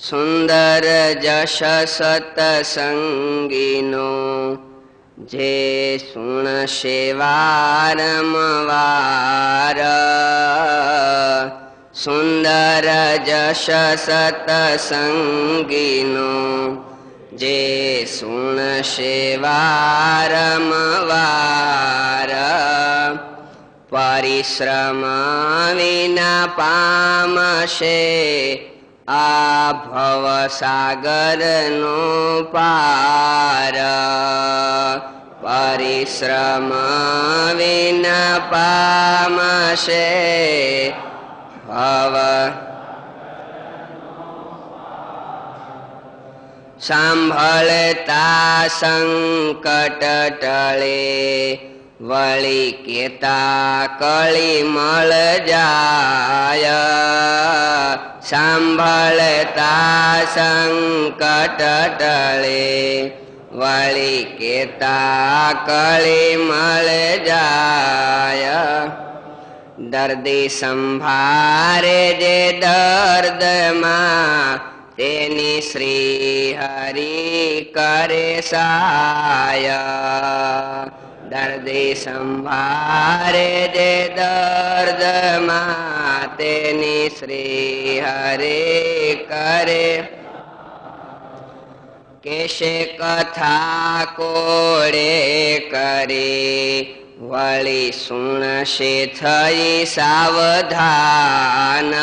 સુંદર જશ સતસંગીનો જે સુણશે વારંવાર. સુંદર જશ સતસંગીનો જે સુણશે વારંવાર. પરિશ્રમ વિના પામશે આ ભવસાગરનો પાર. પરિશ્રમ વિના પામશે ભવ. સાંભળતા સંકટ ટળે વળી કેતા કળી મળ જાય. સાંભળતા સંકટ ટળે વળી કેતા કળી મળ જાય. દર્દી સંભારે જે દર્દમાં તેની શ્રી હરિ કરે સહાય. દર્દી સંભારે જે દર્દમાં તેની શ્રી હરિ કરે. કેશે કથા કોળે કરી વળી સુણશે થઈ સાવધાન.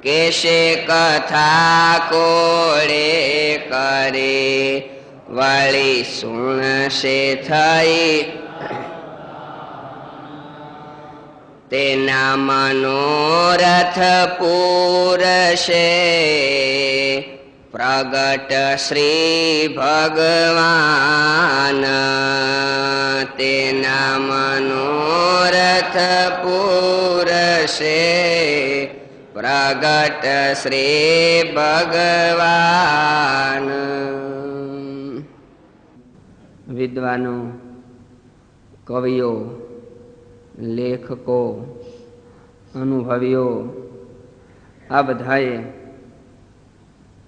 કેશે કથા કોળે કરી વળી સુણશે થઈ તેના મનોરથ પૂરશે. પ્રગટ શ્રી ભગવાન તેના મનોરથ પૂરશે. પ્રગટ શ્રી ભગવાન. વિદ્વાનો, કવિઓ, લેખકો, અનુભવીઓ આ બધાએ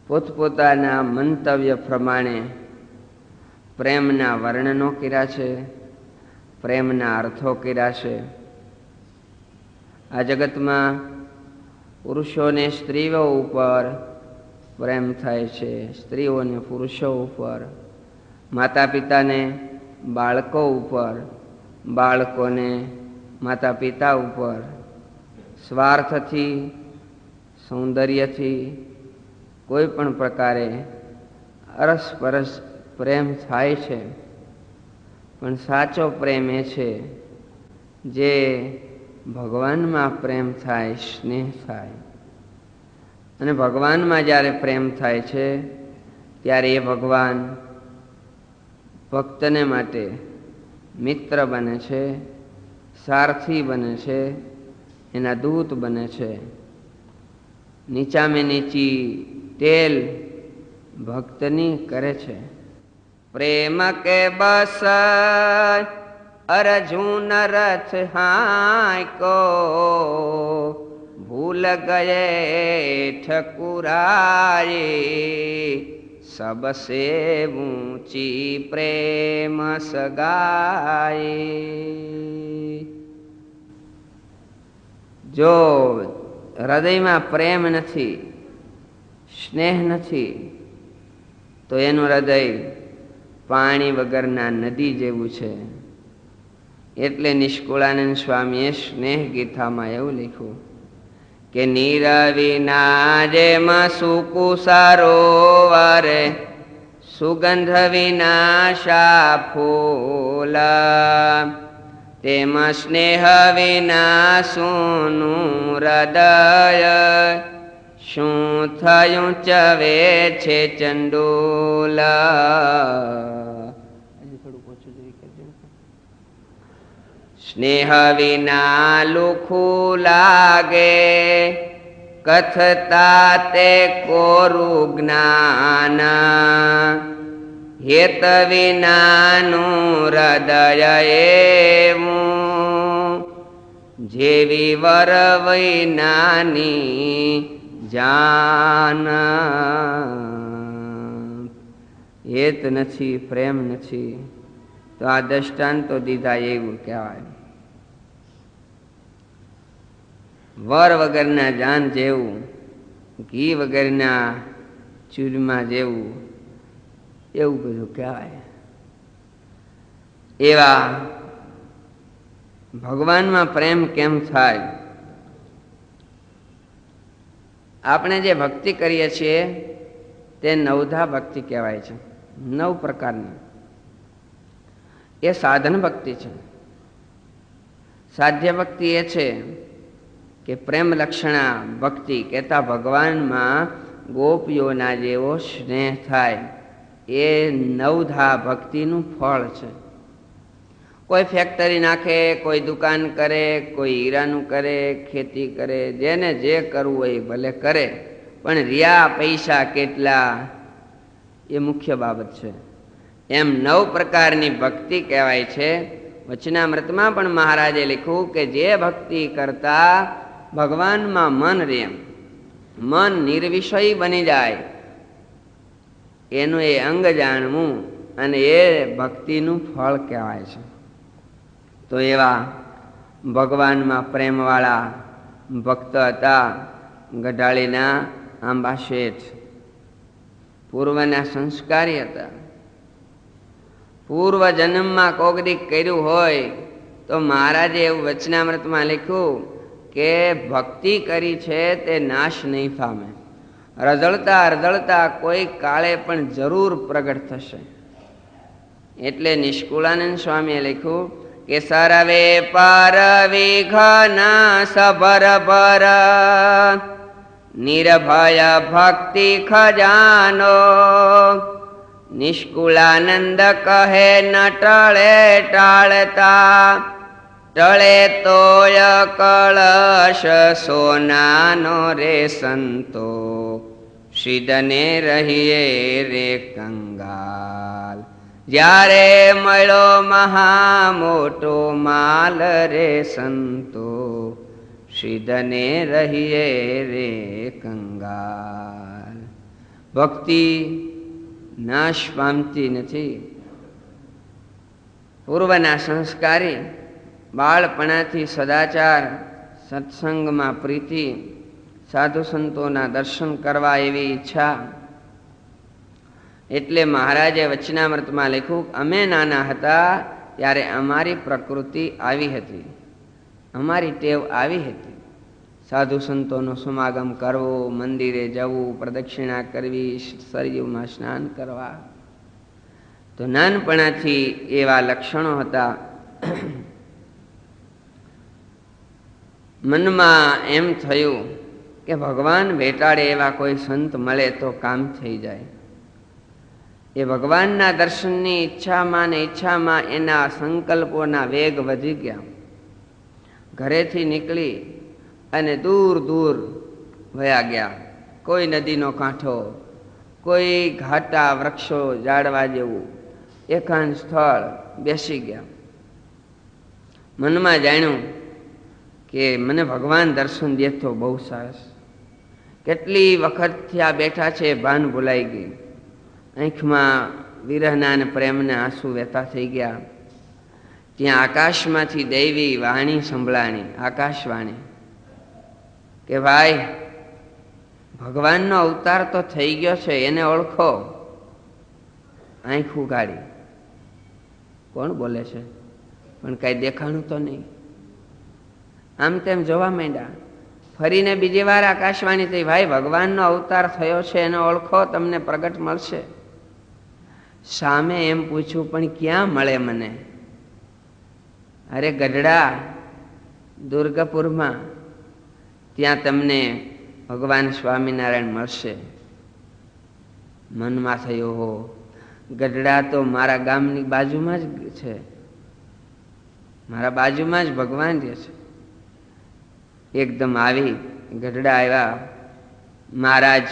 પોતપોતાના મંતવ્ય પ્રમાણે પ્રેમના વર્ણનો કર્યા છે, પ્રેમના અર્થો કર્યા છે. આ જગતમાં પુરુષોને સ્ત્રીઓ ઉપર પ્રેમ થાય છે, સ્ત્રીઓને પુરુષો ઉપર, માતા પિતાને બાળકો ઉપર, બાળકોને માતા પિતા ઉપર. સ્વાર્થથી, સૌંદર્યથી કોઈ પણ પ્રકારે અરસપરસ પ્રેમ થાય છે. પણ સાચો પ્રેમ એ છે જે ભગવાનમાં પ્રેમ થાય, સ્નેહ થાય. અને ભગવાનમાં જ્યારે પ્રેમ થાય છે ત્યારે એ ભગવાન ભક્તને માટે મિત્ર બને છે, સારથી બને છે, એના દૂત બને છે. નીચામે નીચી ટેલ ભક્તની કરે છે. પ્રેમ કે બસ અર્જુન રથ હાંકો ભૂલ ગયે ઠકુરાએ सबसे ऊंची प्रेम सगाई. જો હૃદયમાં પ્રેમ નથી, સ્નેહ નથી, તો એનું હૃદય પાણી વગરના નદી જેવું છે. એટલે નિષ્કુળાનંદ સ્વામીએ સ્નેહ ગીતામાં એવું લખ્યું કે નીર વિના જેમાં સૂકું સરોવરે સુગંધ વિના શા ફૂલ તેમાં સ્નેહ વિના સૂનું હૃદય શું થયું ચવે છે ચંડોલ. સ્નેહ વિના લુખું લાગે કથતા તે કોરું જ્ઞાન. હેત વિનાનું હૃદય એવું જેવી વર વિનાની જાન હેત નથી, પ્રેમ નથી, તો આ દ્રષ્ટાંતો દીધા એવું કહેવાય. વર વગરના જાન જેવું, ઘી વગરના ચૂરમા જેવું, એવું બધું કહેવાય. એવા ભગવાનમાં પ્રેમ કેમ થાય? આપણે જે ભક્તિ કરીએ છીએ તે નવધા ભક્તિ કહેવાય છે. 9 પ્રકારની. એ સાધન ભક્તિ છે. સાધ્ય ભક્તિ એ છે કે પ્રેમ લક્ષણા ભક્તિ કહેતા ભગવાનમાં ગોપીઓના જેવો સ્નેહ થાય. એ નવધા ભક્તિનું ફળ છે. કોઈ ફેક્ટરી નાખે, કોઈ દુકાન કરે, કોઈ હીરાનું કરે, ખેતી કરે, જેને જે કરવું હોય ભલે કરે, પણ રિયા પૈસા કેટલા એ મુખ્ય બાબત છે. એમ 9 પ્રકારની ભક્તિ કહેવાય છે. વચનામૃતમાં પણ મહારાજે લખ્યું કે જે ભક્તિ કરતા ભગવાનમાં મન રહે, મન નિર્વિષય બની જાય, એનું એ અંગ જાણવું અને એ ભક્તિનું ફળ કહેવાય છે. તો એવા ભગવાનમાં પ્રેમવાળા ભક્ત હતા ગઢાળીના આંબા શેઠ. પૂર્વના સંસ્કારી હતા. પૂર્વ જન્મમાં કોગડીક કર્યું હોય તો મહારાજે એવું વચનામૃતમાં લખ્યું કે ભક્તિ કરી છે તે નાશ નહીં પામે. રઝળતા રઝળતા કોઈ કાળે પણ જરૂર પ્રગટ થશે. એટલે નિષ્કુળાનંદ સ્વામીએ લખ્યું કે સરવે પર વિઘ્ન સભર ભર નિર્ભય ભક્તિ ખજાનો. નિષ્કુળાનંદ કહે ન ટળે ટાળતા, ટળે તોય કળશ સોનાનો રે સંતો, સિદ્ધને રહીએ રે કંગાલ. જ્યારે મળ્યો મહા મોટો માલ રે સંતો, સિદ્ધને રહીએ રે કંગાલ. ભક્તિ નાશ પામતી નથી. પૂર્વના સંસ્કારી બાળપણાથી સદાચાર, સત્સંગમાં પ્રીતિ, સાધુ સંતોના દર્શન કરવા એવી ઈચ્છા. એટલે મહારાજે વચનામૃતમાં લખ્યું, અમે નાના હતા ત્યારે અમારી પ્રકૃતિ આવી હતી, અમારી ટેવ આવી હતી. સાધુ સંતોનો સમાગમ કરવો, મંદિરે જવું, પ્રદક્ષિણા કરવી, સરયુમાં સ્નાન કરવા. તો નાનપણાથી એવા લક્ષણો હતા. મનમાં એમ થયું કે ભગવાન બેટાડે એવા કોઈ સંત મળે તો કામ થઈ જાય. એ ભગવાનના દર્શનની ઈચ્છામાં ને ઈચ્છામાં એના સંકલ્પોના વેગ વધી ગયા. ઘરેથી નીકળી અને દૂર દૂર વયા ગયા. કોઈ નદીનો કાંઠો, કોઈ ઘાટા વૃક્ષો ઝાડવા જેવું એકાંત સ્થળ બેસી ગયા. મનમાં જાણ્યું કે મને ભગવાન દર્શન દે તો બહુ સરસ. કેટલી વખતથી આ બેઠા છે ભાન ભૂલાઈ ગઈ. આંખમાં વિરહના અને પ્રેમના આંસુ વહેતા થઈ ગયા. ત્યાં આકાશમાંથી દૈવી વાણી સંભળાણી, આકાશવાણી કે ભાઈ ભગવાનનો અવતાર તો થઈ ગયો છે, એને ઓળખો. આંખ ઉગાડી. કોણ બોલે છે? પણ કઈ દેખાણું તો નહીં. આમ તેમ જોવા માંડ્યા. ફરીને બીજી વાર આકાશવાણી થઈ, ભાઈ ભગવાનનો અવતાર થયો છે, એને ઓળખો, તમને પ્રગટ મળશે. સામે એમ પૂછ્યું, પણ ક્યાં મળે મને? અરે ગઢડા દુર્ગાપુરમાં, ત્યાં તમને ભગવાન સ્વામિનારાયણ મળશે. મનમાં થયો, હો ગઢડા તો મારા ગામની બાજુમાં જ છે, મારા બાજુમાં જ ભગવાન રહે છે. એકદમ આવી ગઢડા આવ્યા. મહારાજ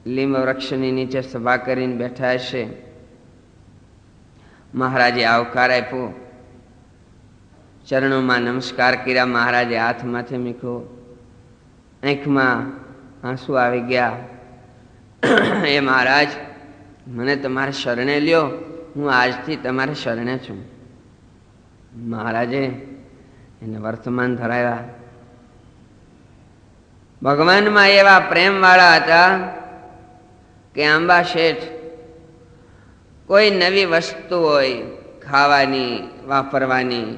લીંબ વૃક્ષની નીચે સભા કરીને બેઠા હશે. મહારાજે આવકાર આપ્યો, ચરણોમાં નમસ્કાર કર્યા. મહારાજે હાથ માથે મૂક્યો, આંખમાં આંસુ આવી ગયા. એ મહારાજ, મને તમારે શરણે લ્યો, હું આજથી તમારે શરણે છું. મહારાજે એને વર્તમાન ધરાવ્યા. ભગવાનમાં એવા પ્રેમવાળા હતા કે આંબા શેઠ કોઈ નવી વસ્તુ હોય ખાવાની, વાપરવાની,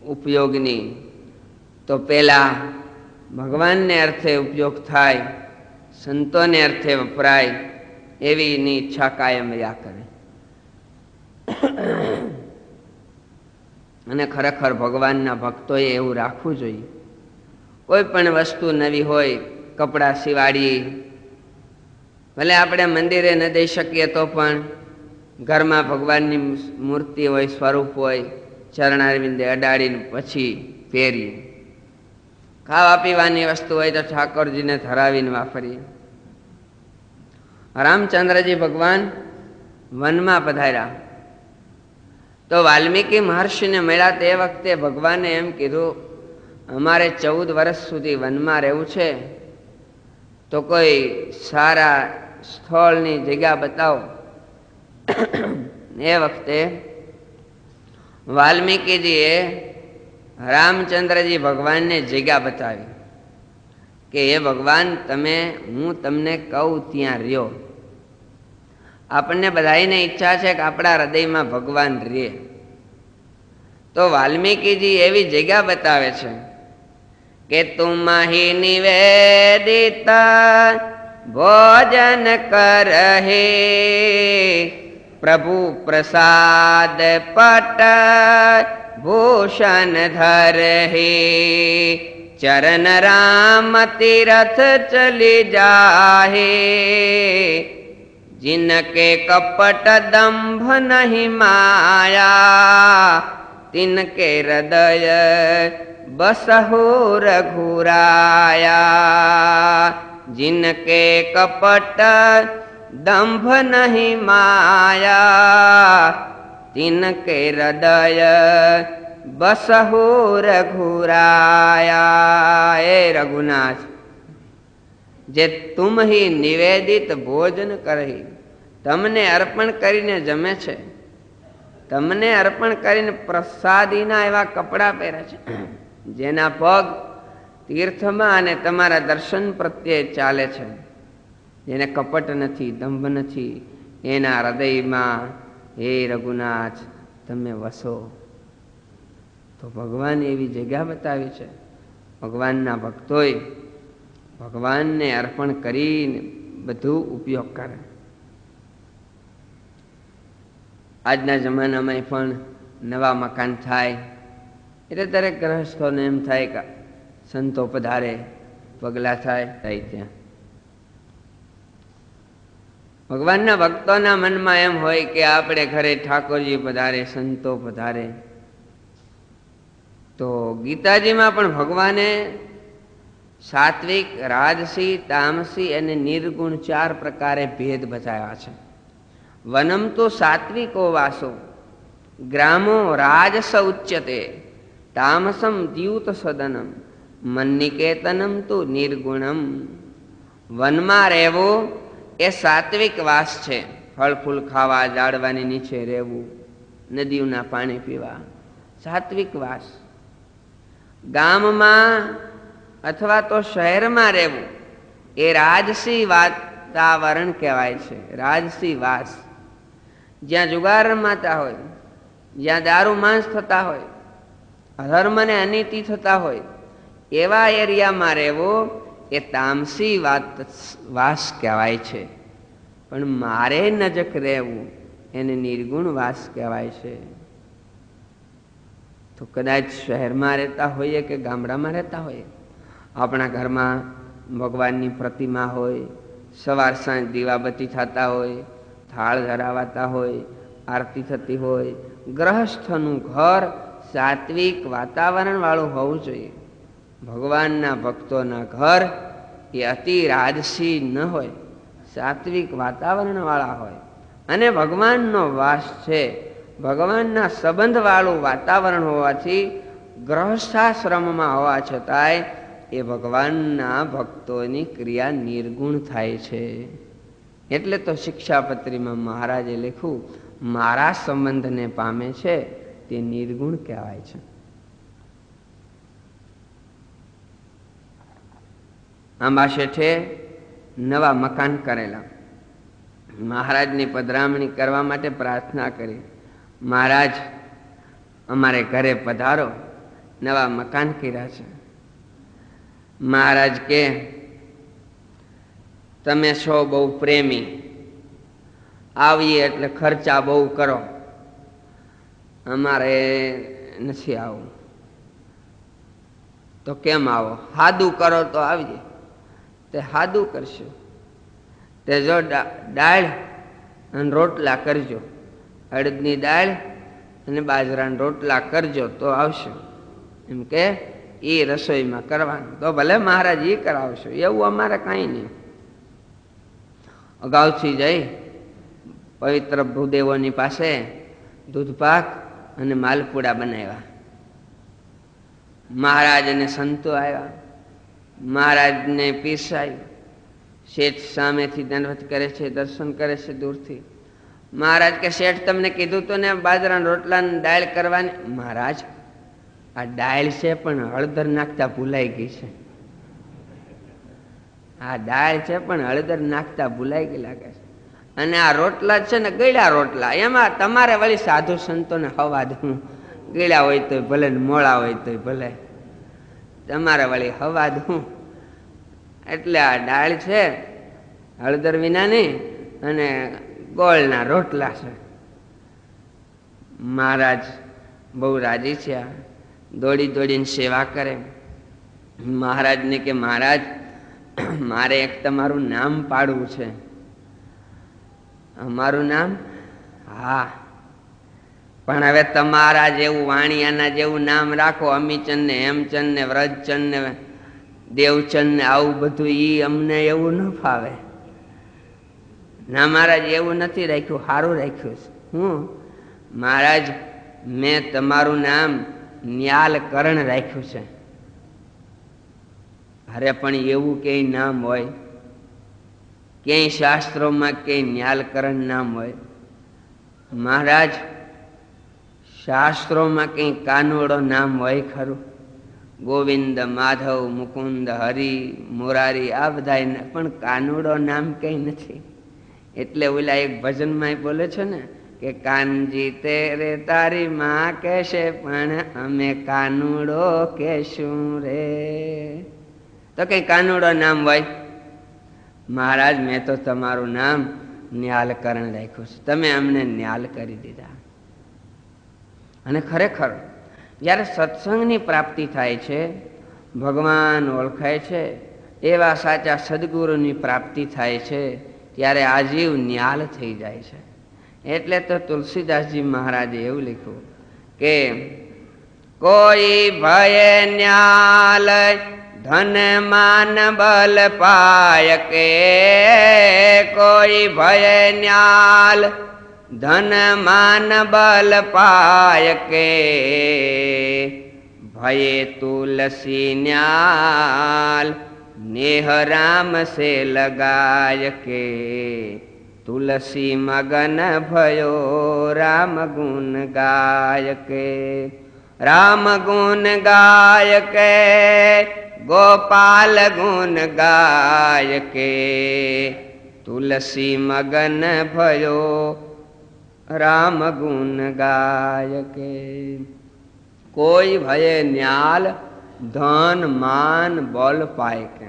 ઉપયોગની, તો પેલા ભગવાનને અર્થે ઉપયોગ થાય, સંતોને અર્થે વપરાય, એવી એની ઈચ્છા કાયમ રહ્યા કરે. અને ખરેખર ભગવાનના ભક્તોએ એવું રાખવું જોઈએ. કોઈ પણ વસ્તુ નવી હોય, કપડાં સિવાડી, ભલે આપણે મંદિરે ન દઈ શકીએ તો પણ ઘરમાં ભગવાનની મૂર્તિ હોય, સ્વરૂપ હોય, ચરણારવિંદે અડાડીને પછી પહેરીએ. ખાવા પીવાની વસ્તુ હોય તો ઠાકોરજીને ધરાવીને વાપરીએ. રામચંદ્રજી ભગવાન વનમાં પધાર્યા તો વાલ્મીકી મહર્ષિને મળ્યા તે વખતે ભગવાને એમ કીધું, અમારે 14 વર્ષ સુધી વનમાં રહેવું છે, તો કોઈ સારા સ્થળની જગ્યા બતાવો. એ વખતે વાલ્મીકીજીએ રામચંદ્રજી ભગવાનને જગ્યા બતાવી કે એ ભગવાન, હું તમને કહું ત્યાં રહ્યો. આપણને બધાને ઈચ્છા છે કે આપણા હૃદયમાં ભગવાન રહે. તો વાલ્મીકીજી એવી જગ્યા બતાવે છે કે તુમહી નિવેદિત ભોજન કરહે, પ્રભુ પ્રસાદ પટ ભૂષણ ધરહે, ચરણ રામ તીરથ ચલી જાહે, जिनके कपट दंभ नहीं माया, तिनके हृदय बसहु रघुराया. जिनके कपट दंभ नहीं माया, तिनके हृदय बसहु रघुराया. ए रघुनाथ, જે તુમ હી નિવેદિત ભોજન કરહી, તમને અર્પણ કરીને જમે છે, તમને અર્પણ કરીને પ્રસાદીના એવા કપડાં પહેરે છે, જેના પગ તીર્થમાં અને તમારા દર્શન પ્રત્યે ચાલે છે, જેને કપટ નથી, દંભ નથી, એના હૃદયમાં હે રઘુનાથ તમે વસો. તો ભગવાન એવી જગ્યા બતાવી છે. ભગવાનના ભક્તોએ ભગવાનને અર્પણ કરીને બધું ઉપયોગ કરે. આજના જમાનામાં પણ નવા મકાન થાય એટલે દરેક ગ્રહસ્થોને એમ થાય કે સંતો પધારે, પગલા થાય ત્યાં. ભગવાનના ભક્તોના મનમાં એમ હોય કે આપણે ઘરે ઠાકોરજી પધારે, સંતો પધારે. તો ગીતાજીમાં પણ ભગવાને સાત્વિક, રાજસી, તામસી અને નિર્ગુણ 4 પ્રકારે ભેદ બતાવ્યા છે. વનમ તો સાત્વિકો વાસો, ગ્રામો રાજસ ઉચ્યતે, તામસમ દ્યુત સદનમ, મન્નિકેતનમ તો નિર્ગુણમ. વનમાં રહેવો એ સાત્વિક વાસ છે. ફળ ફૂલ ખાવા, ઝાડવાની નીચે રહેવું, નદીઓના પાણી પીવા, સાત્વિક વાસ. ગામમાં અથવા તો શહેરમાં રહેવું એ રાજસી વાતાવરણ કહેવાય છે, રાજસી વાસ. જ્યાં જુગાર રમાતા હોય, જ્યાં દારૂ માંસ થતા હોય, અધર્મ ને અનીતિ થતા હોય, એવા એરિયામાં રહેવો એ તામસી વાસ કહેવાય છે. પણ મારે નજક રહેવું એને નિર્ગુણ વાસ કહેવાય છે. તો કદાચ શહેરમાં રહેતા હોઈએ કે ગામડામાં રહેતા હોઈએ, આપણા ઘરમાં ભગવાનની પ્રતિમા હોય, સવાર સાંજ દીવાબત્તી થતા હોય, થાળ ધરાવાતા હોય, આરતી થતી હોય, ગ્રહસ્થનું ઘર સાત્વિક વાતાવરણ વાળું હોવું જોઈએ. ભગવાનના ભક્તોના ઘર એ અતિ રાજસી ન હોય, સાત્વિક વાતાવરણ વાળા હોય. અને ભગવાનનો વાસ છે, ભગવાનના સંબંધ વાળું વાતાવરણ હોવાથી ગ્રહસ્થાશ્રમમાં હોવા છતાંય એ ભગવાનના ભક્તોની ક્રિયા નિર્ગુણ થાય છે. એટલે તો શિક્ષાપત્રીમાં મહારાજે લખ્યું, મારા સંબંધને પામે છે તે નિર્ગુણ કહેવાય છે. આંબા શેઠે નવા મકાન કરેલા. મહારાજની પધરામણી કરવા માટે પ્રાર્થના કરી, મહારાજ અમારે ઘરે પધારો, નવા મકાન કર્યા છે. મહારાજ કે તમે છો બહુ પ્રેમી, આવીએ એટલે ખર્ચા બહુ કરો, અમારે નથી આવું. તો કેમ આવો? હાદું કરો તો આવીએ. તે હાદું કરશું તે જો દાળ અને રોટલા કરજો, અડદની દાળ અને બાજરાના રોટલા કરજો તો આવશું. એમ કે એ રસોઈમાં કરવાનું. તો ભલે મહારાજ એ કરાવશું, એવું અમારે કાંઈ નહીં. અગાઉથી જઈ પવિત્ર ભૂદેવોની પાસે દૂધપાક અને માલપુડા બનાવ્યા. મહારાજ અને સંતો આવ્યા, મહારાજને પીરસાયું. શેઠ સામેથી દંડવત કરે છે, દર્શન કરે છે દૂરથી. મહારાજ કે શેઠ તમને કીધું તો ને બાજરાના રોટલાની દાળ કરવાની. મહારાજ આ દાળ છે પણ હળદર નાખતા ભૂલાઈ ગઈ છે. આ દાળ છે પણ હળદર નાખતા ભૂલાઈ ગઈ લાગે છે. અને આ રોટલા છે ને ગળ્યા રોટલા, એમાં તમારે વળી સાધુ સંતોને હવા દઉં, ગળ્યા હોય તોય ભલે ને મોળા હોય તોય ભલે, તમારે વળી હવા દઉં. એટલે આ દાળ છે હળદર વિનાની અને ગોળના રોટલા છે. મહારાજ બહુ રાજી છે. દોડી દોડીને સેવા કરે. મહારાજને કે મહારાજ મારે એક તમારું નામ પાડવું છે. અમારું નામ? હા, પણ હવે તમારા જેવું વાણિયાના જેવું નામ રાખો. અમીચંદ ને હેમચંદ ને વ્રજચંદ ને દેવચંદ ને આવું બધું, ઈ અમને એવું ન ફાવે. ના મહારાજ એવું નથી રાખ્યું, સારું રાખ્યું છે. હું મહારાજ મેં તમારું નામ ન્યાલકરણ રાખ્યું છે. અરે પણ એવું ક્યાંય નામ હોય? ક્યાંય શાસ્ત્રોમાં ક્યાંય ન્યાલકરણ નામ હોય? મહારાજ શાસ્ત્રોમાં ક્યાંય કાનુડો નામ હોય ખરું? ગોવિંદ, માધવ, મુકુંદ, હરિ, મુરારી આ બધા, પણ કાનુડો નામ ક્યાંય નથી. એટલે ઓલા એક ભજનમાં બોલે છે ને કે કાનજી તેરે તારી માં કહેશે પણ અમે કાનુડો કહેશું રે. તો કઈ કાનુડો નામ હોય? મહારાજ મેં તો તમારું નામ ન્યાલકરણ રાખ્યું છે, તમે અમને ન્યાલ કરી દીધા. અને ખરેખર જ્યારે સત્સંગની પ્રાપ્તિ થાય છે, ભગવાન ઓળખાય છે, એવા સાચા સદગુરુની પ્રાપ્તિ થાય છે, ત્યારે આજીવ ન્યાલ થઈ જાય છે. એટલે તો તુલસીદાસજી મહારાજે એવું લખ્યું કે કોઈ ભય ન્યાલ ધન માન બલ પાય કે, કોઈ ભય ન્યાલ ધન માન બલ પાય કે, ભયે તુલસી ન્યાલ नेह राम से लगाय के, तुलसी मगन भयो राम गुण गाय के, राम गुण गाय के गोपाल गुण गाय के, तुलसी मगन भयो राम गुण गाय के. कोई भय न्याल ધન માન બળ પાય કે.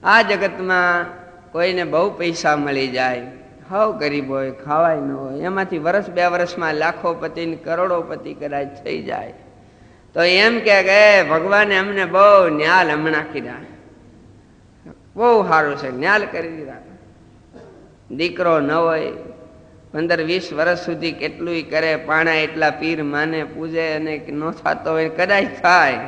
આ જગતમાં કોઈને બહુ પૈસા મળી જાય, હાવ ગરીબ હોય, ખાવાય ન હોય, એમાંથી વર્ષ બે વર્ષમાં લાખોપતિ ને કરોડોપતિ કદાચ થઈ જાય, તો એમ કે ભગવાને અમને બહુ ન્યાલ હમણાં કીધા, બહુ સારું છે, ન્યાલ કરી દીધા. દીકરો ન હોય, 15-20 વર્ષ સુધી કેટલું કરે, પાણા એટલા પીર માને પૂજે, અને ન થતો હોય કદાચ થાય,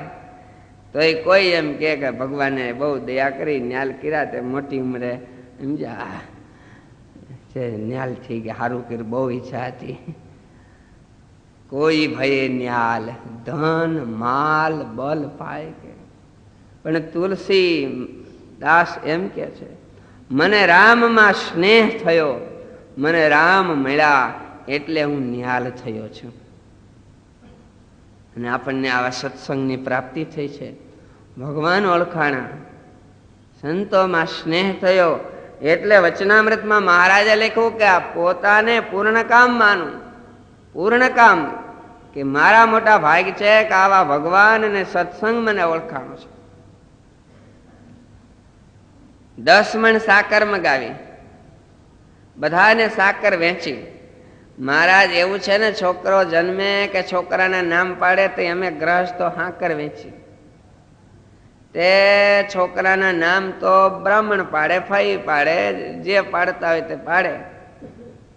તો એ કોઈ એમ કે ભગવાને બહુ દયા કરી, ન્યાલ કર્યા, તે મોટી ઉંમરે સમજ્યા છે, ન્યાલ થઈ ગયા, સારું કર્યું, બહુ ઈચ્છા હતી. કોઈ ભયે ન્યાલ ધન માલ બલ પાય કે, પણ તુલસી દાસ એમ કે છે, મને રામમાં સ્નેહ થયો, મને રામ મળ્યા એટલે હું નિહાલ થયો છું. અને આપણને આવા સત્સંગની પ્રાપ્તિ થઈ છે. ભગવાન ઓળખાણા, સંતોમાં સ્નેહ થયો. એટલે વચનામૃતમાં મહારાજે લખ્યું કે આ પોતાને પૂર્ણ કામ માનું. પૂર્ણ કામ કે મારા મોટા ભાગ છે કે આવા ભગવાન અને સત્સંગ મને ઓળખાણો છે. 10 મણ સાકર મગાવી, બધાને સાકર વેચી. મહારાજ એવું છે ને, છોકરો જન્મે કે છોકરાના નામ પાડે તો અમે ગ્રહસ્થો સાકર વેચી. તે છોકરાના નામ તો બ્રાહ્મણ પાડે, ફઈ પાડે, જે પાડતા હોય તે પાડે.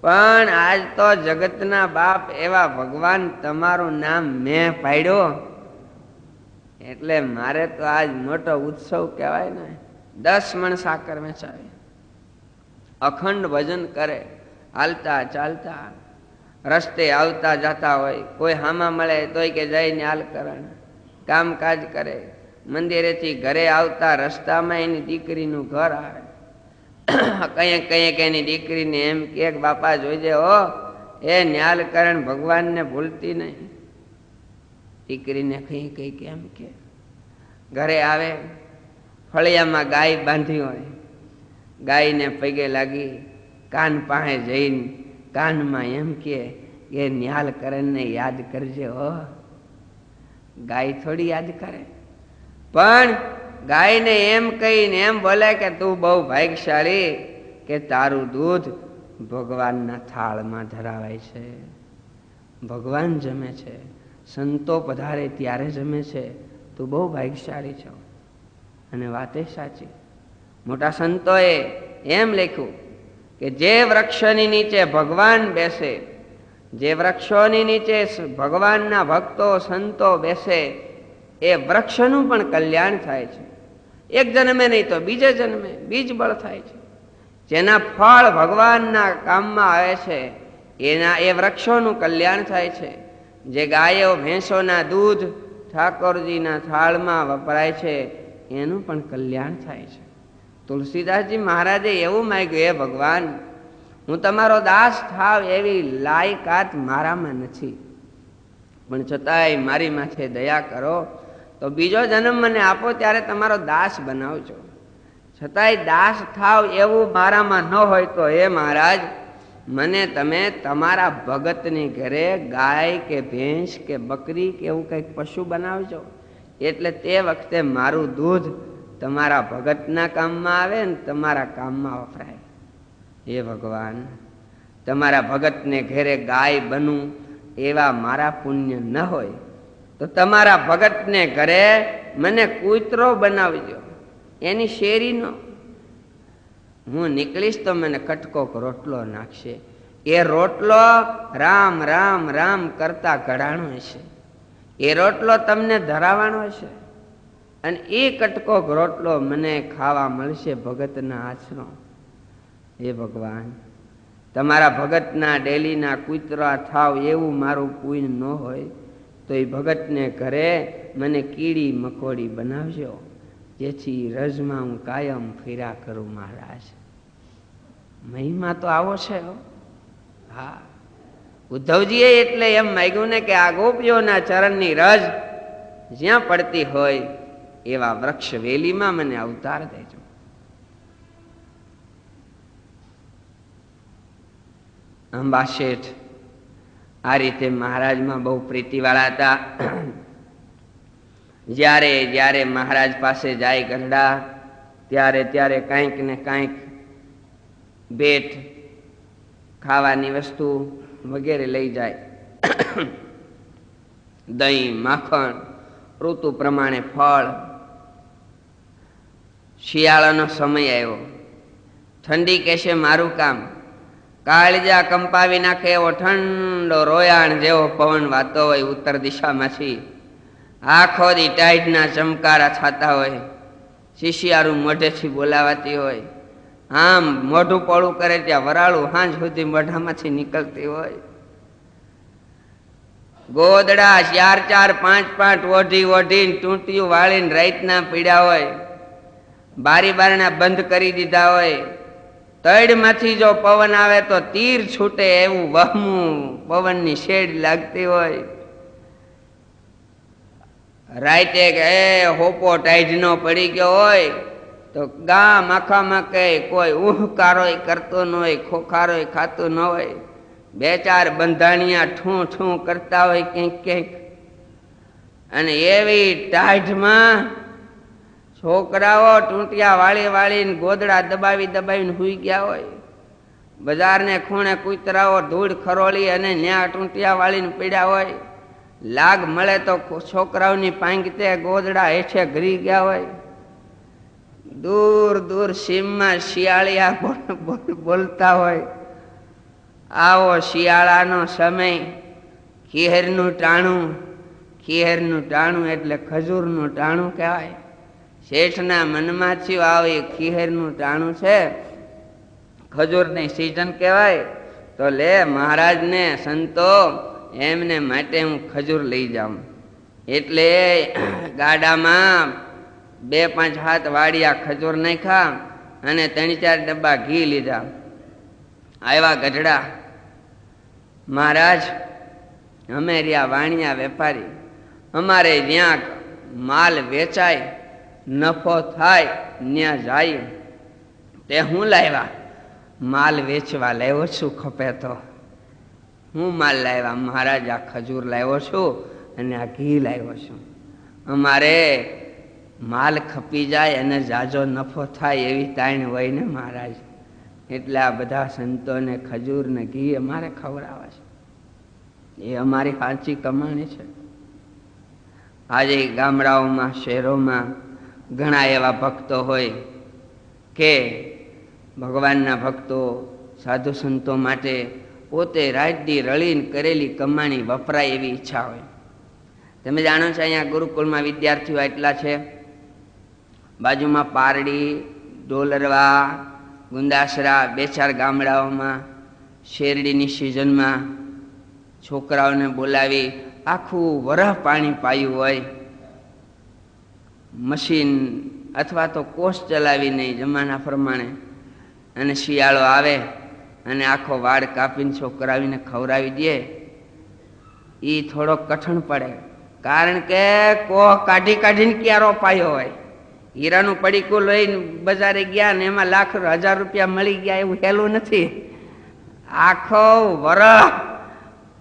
પણ આજ તો જગતના બાપ એવા ભગવાન તમારું નામ મેં પાડ્યો એટલે મારે તો આજ મોટો ઉત્સવ કહેવાય ને. 10 મણ સાકર વેચાવે, અખંડ ભજન કરે, હાલતા ચાલતા રસ્તે આવતા જતા હોય, કોઈ હામા મળે તોય કે જઈને હાલ કરણ, કામકાજ કરે. મંદિરેથી ઘરે આવતા રસ્તામાં એની દીકરીનું ઘર આવે. કઈક એની દીકરીને એમ કે બાપા જોઈજે હો, એ ન્યાલકરણ ભગવાનને ભૂલતી નહીં. દીકરીને કઈ કેમ કે ઘરે આવે, ફળિયામાં ગાય બાંધી હોય, ગાયને પગે લાગી કાન પાસે જઈને કાનમાં એમ કે એ ન્યાલકરણને યાદ કરજે હો. ગાય થોડી યાદ કરે, પણ ગાયને એમ કહીને એમ બોલે કે તું બહુ ભાગ્યશાળી કે તારું દૂધ ભગવાનના થાળમાં ધરાવાય છે, ભગવાન જમે છે, સંતો પધારે ત્યારે જમે છે, તું બહુ ભાગ્યશાળી છો. અને વાતે સાચી. મોટા સંતોએ એમ લખ્યું કે જે વૃક્ષની નીચે ભગવાન બેસે, જે વૃક્ષોની નીચે ભગવાનના ભક્તો સંતો બેસે, એ વૃક્ષનું પણ કલ્યાણ થાય છે. એક જન્મે નહીં તો બીજે જન્મે બીજ બળ થાય છે. જેના ફળ ભગવાનના કામમાં આવે છે એના એ વૃક્ષોનું કલ્યાણ થાય છે. જે ગાયો ભેંસોના દૂધ ઠાકોરજીના થાળમાં વપરાય છે એનું પણ કલ્યાણ થાય છે. તુલસીદાસજી મહારાજે એવું માંગ્યું, હે ભગવાન, હું તમારો દાસ થાવ એવી લાયકાત મારામાં નથી, પણ છતાંય મારી માથે દયા કરો તો બીજો જન્મ મને આપો ત્યારે તમારો દાસ બનાવજો. છતાંય દાસ થાવ એવું મારામાં ન હોય તો હે મહારાજ, મને તમે તમારા ભગતની ઘરે ગાય કે ભેંસ કે બકરી કે એવું કંઈક પશુ બનાવજો, એટલે તે વખતે મારું દૂધ તમારા ભગતના કામમાં આવે ને તમારા કામમાં વપરાય. હે ભગવાન, તમારા ભગતને ઘરે ગાય બનું એવા મારા પુણ્ય ન હોય તો તમારા ભગતને ઘરે મને કૂતરો બનાવજો, એની શેરીનો. હું નીકળીશ તો મને કટકો રોટલો નાખશે, એ રોટલો રામ રામ રામ કરતા ઘડાણો હશે, એ રોટલો તમને ધરાવવાનો હશે, અને એ કટકો રોટલો મને ખાવા મળશે ભગતના હાથનો. હે ભગવાન, તમારા ભગતના ડેલીના કૂતરા થાવ એવું મારું પુણ્ય ન હોય તો એ ભગતને ઘરે મને કીડી મકોડી બનાવજો, જેથી રજમાં હું કાયમ ફેરા કરું. મહારાજ, મહિમા તો આવો છે. હા, ઉદ્ધવજીએ એટલે એમ માંગ્યું ને કે આ ગોપીઓના ચરણની રજ જ્યાં પડતી હોય એવા વૃક્ષ વેલીમાં મને અવતાર દેજો. અંબા શેઠ આ રીતે મહારાજમાં બહુ પ્રીતિવાળા હતા. જ્યારે જ્યારે મહારાજ પાસે જાય ગરડા, ત્યારે ત્યારે કાંઈક ને કાંઈક ભેટ, ખાવાની વસ્તુ વગેરે લઈ જાય. દહીં, માખણ, ઋતુ પ્રમાણે ફળ. શિયાળાનો સમય આવ્યો, ઠંડી કહેશે મારું કામ, કાળજા કંપાવી નાખે એવો ઠંડો રોયાણ જેવો પવન વાતો હોય ઉત્તર દિશામાંથી. આખો દી ટાઈટના ચમકારા થતા હોય, શિશિયારું મોઢેથી બોલાવાતી હોય, આમ મોઢું પોળું કરે ત્યાં વરાળું હાંજ સુધી મોઢામાંથી નીકળતી હોય. ગોદડા 4-4, 5-5 ઓઢી ઓઢીને ટૂંટિયું વાળીને રાતના પીડ્યા હોય, બારી બારણા બંધ કરી દીધા હોય, તળમાંથી જો પવન આવે તો તીર છૂટે એવું વહમું પવનની શેડ લાગતી હોય, રાતે કે હોપો ટાઈઢનો પડી ગયો હોય તો ગામ આખામાં કઈ કોઈ ઉહકારોય કરતો ન હોય, ખોખારોય ખાતું ન હોય, 2-4 બંધાણિયા ઠું ઠું કરતા હોય ક્યાંક ક્યાંક, અને એવી ટાઢમાં છોકરાઓ ટૂંટિયા વાળી વાળીને ગોદડા દબાવી દબાવીને સૂઈ ગયા હોય, બજારને ખૂણે કૂતરાઓ ધૂળ ખરોળી અને ન્યા ટૂંટિયા વાળીને પીડ્યા હોય, લાગ મળે તો છોકરાઓની પાંગતે ગોદડા હેઠે ઘરી ગયા હોય, દૂર દૂર સીમમાં શિયાળિયા બોલતા હોય, આવો શિયાળાનો સમય, ખીહેરનું ટાણું, ખીહેરનું ટાણું એટલે ખજૂરનું ટાણું કહેવાય. શેઠના મનમાં થયું આવી ખીહેરનું ટાણું છે, ખજૂરની સીઝન કહેવાય, તો લે મહારાજને સંતો એમને માટે હું ખજૂર લઈ જાઉં. એટલે ગાડામાં 2-5 હાથ વાડિયા ખજૂર નાખ્યા અને 3-4 ડબ્બા ઘી લીધા. આવ્યા ગઢડા, મહારાજ અમે રહ્યા વાણિયા વેપારી, અમારે જ્યાં માલ વેચાય નફો થાય ત્યાં જાય, તે હું લાવ્યા? માલ વેચવા લાવ્યો છું, ખપે તો હું માલ લાવ્યા? મહારાજ આ ખજૂર લાવ્યો છું અને આ ઘી લાવ્યો છું. અમારે માલ ખપી જાય અને જાજો નફો થાય એવી તાણ હોય ને મહારાજ, એટલે આ બધા સંતોને ખજૂર ને ઘી અમારે ખવડાવે છે, એ અમારી સાચી કમાણી છે. આજે ગામડાઓમાં શહેરોમાં ઘણા એવા ભક્તો હોય કે ભગવાનના ભક્તો સાધુ સંતો માટે પોતે રાતદી રળીને કરેલી કમાણી વપરાય એવી ઈચ્છા હોય. તમે જાણો છો અહીંયા ગુરુકુળમાં વિદ્યાર્થીઓ એટલા છે, બાજુમાં પારડી, ડોલરવા, ગુંદાસરા 2-4 ગામડાઓમાં શેરડીની સિઝનમાં છોકરાઓને બોલાવી આખું વરહ પાણી પાયું હોય, મશીન અથવા તો કોષ ચલાવી નહીં જમાના પ્રમાણે, અને શિયાળો આવે અને આખો વાળ કાપીને છોકરાવીને ખવડાવી દે, એ થોડો કઠણ પડે. કારણ કે કોહ કાઢી કાઢીને ક્યારો પાયો હોય, હીરાનું પડીકું લઈને બજારે ગયા ને એમાં લાખ 1000 રૂપિયા મળી ગયા એવું હેલું નથી. આખો વરહ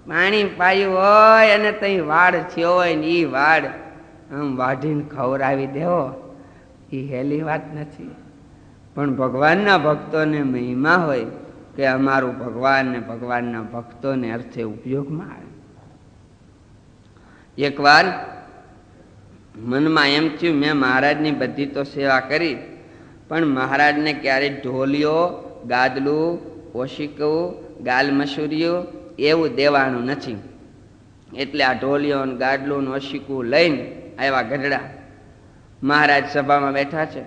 પાણી પાયું હોય અને તઈ વાડ થયો હોય ને એ વાડ આમ વાઢીને ખવડાવી દેવો એ હેલી વાત નથી. પણ ભગવાનના ભક્તોને મહિમા હોય કે અમારું ભગવાન ને ભગવાનના ભક્તોને અર્થે ઉપયોગમાં આવે. એકવાર મનમાં એમ થયું મેં મહારાજની બધી તો સેવા કરી, પણ મહારાજને ક્યારેય ઢોલિયો, ગાદલું, ઓશિકવું, ગાલ મસૂરિયું એવું દેવાનું નથી. એટલે આ ઢોલિયો ને ગાદલું ને ઓશિકવું લઈને આવ્યા ગઢડા. મહારાજ સભામાં બેઠા છે.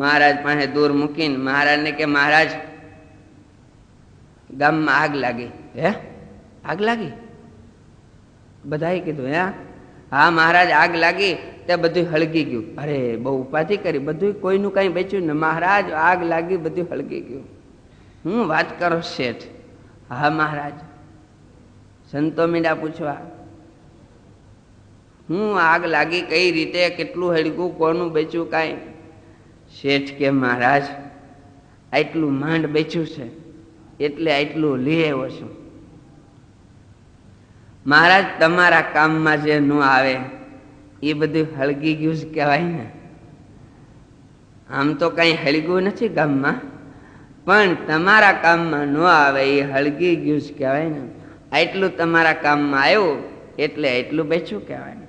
મહારાજ પાસે દૂર મૂકીને મહારાજને કે મહારાજ ગામમાં આગ લાગી. હે આગ લાગી? બધાએ કીધું હે હા મહારાજ આગ લાગી, તે બધું હળગી ગયું. અરે બહુ ઉપાધિ કરી, બધું કોઈનું કઈ બચ્યું ને મહારાજ આગ લાગી બધું હળગી ગયું. હું વાત કરો શેઠ? હા મહારાજ. સંતો મીંડા પૂછવા હું આગ લાગી કઈ રીતે, કેટલું હળગ્યું, કોનું બચ્યું કાંઈ? શેઠ કે મહારાજ આટલું માંડ બચ્યું છે એટલે આટલું લઈ આવ્યો છું. મહારાજ તમારા કામમાં જે ન આવે એ બધું હળગી ગયું જ કહેવાય ને. આમ તો કઈ હળગ્યું નથી ગામમાં, પણ તમારા કામમાં ન આવે એ હળગી ગયું જ કહેવાય ને. આટલું તમારા કામમાં આવ્યું એટલે એટલું બેચું કહેવાય.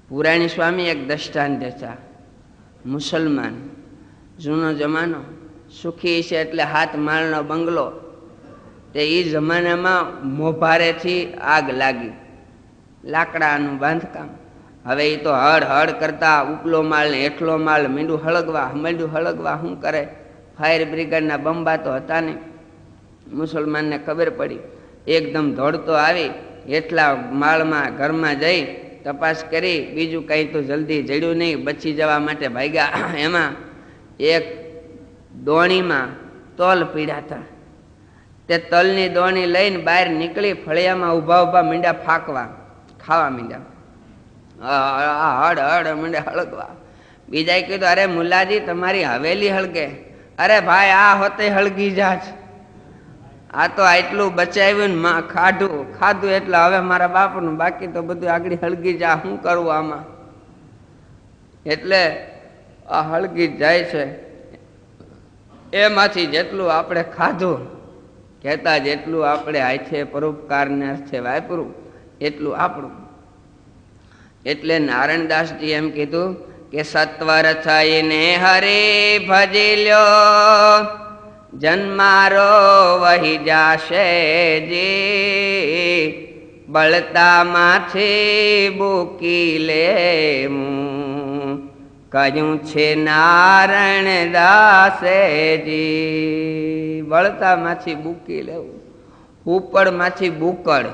પુરાણી સ્વામી એક દ્રષ્ટાંત હતા. મુસલમાન, જૂનો જમાનો, સુખી છે એટલે 7 માળનો બંગલો. તે એ જમાનામાં મોભારેથી આગ લાગી, લાકડાનું બાંધકામ. હવે એ તો હળ હળ કરતા ઉપલો માળ ને હેઠલો માળ મીંડું હળગવા શું કરે? ફાયર બ્રિગેડના બંબા તો હતા નહીં. મુસલમાનને ખબર પડી એકદમ દોડતો આવી એટલા માળમાં ઘરમાં જઈ તપાસ કરી, બીજું કંઈ તો જલ્દી જડ્યું નહીં, બચી જવા માટે ભાગ્યા. એમાં એક દોણીમાં તલ પીડ્યા હતા. તે તલની દોણી લઈને બહાર નીકળી ફળિયામાં ઊભા ઊભા મીંડ્યા ફાંકવા, ખાવા મીંડ્યા. હળ હળ મીંડ્યા હળગવા. બીજાએ કીધું, અરે મુલાજી તમારી હવેલી હળગે. અરે ભાઈ આ હોતે હળગી જાજ, આ તો આટલું બચાવ્યું ને ખાધું એટલે હવે મારા બાપનું, બાકી તો બધું આગળ હળગી જા, શું કરવું આમાં? એટલે આ હળગી જાય છે. એમાંથી જેટલું આપણે ખાધું, કહેતા જેટલું આપણે હાથે પરોપકારને અર્થે વાપરું એટલું આપણું. એટલે નારાયણદાસજી એમ કીધું કે સત્વર થઈને હરે ભજી લ્યો, જન્મારો વહી જાશે જી, બળતામાંથી બુકી લેવું કહ્યું છે નારાયણ દાસેજી. બળતામાંથી બુકી લેવું, ઉપડમાંથી બુકડ,